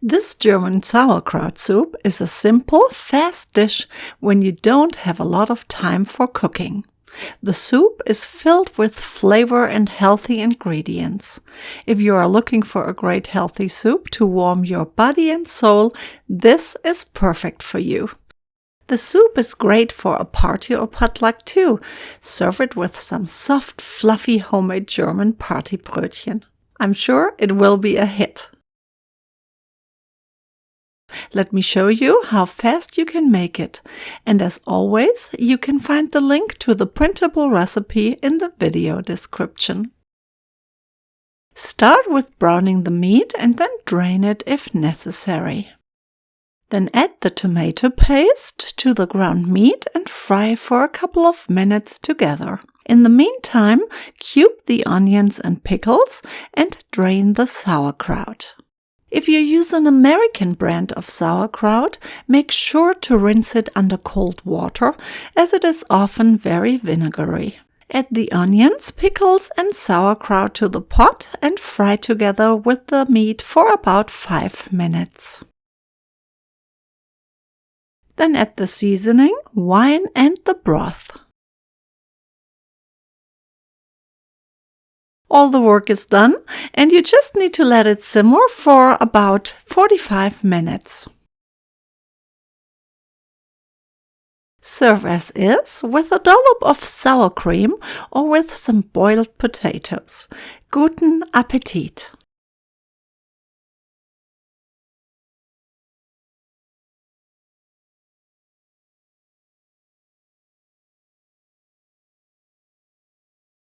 This German sauerkraut soup is a simple, fast dish when you don't have a lot of time for cooking. The soup is filled with flavor and healthy ingredients. If you are looking for a great healthy soup to warm your body and soul, this is perfect for you. The soup is great for a party or potluck too. Serve it with some soft, fluffy homemade German partybrötchen. I'm sure it will be a hit. Let me show you how fast you can make it. And as always, you can find the link to the printable recipe in the video description. Start with browning the meat and then drain it if necessary. Then add the tomato paste to the ground meat and fry for a couple of minutes together. In the meantime, cube the onions and pickles and drain the sauerkraut. If you use an American brand of sauerkraut, make sure to rinse it under cold water, as it is often very vinegary. Add the onions, pickles and sauerkraut to the pot and fry together with the meat for about 5 minutes. Then add the seasoning, wine and the broth. All the work is done and you just need to let it simmer for about 45 minutes. Serve as is with a dollop of sour cream or with some boiled potatoes. Guten Appetit!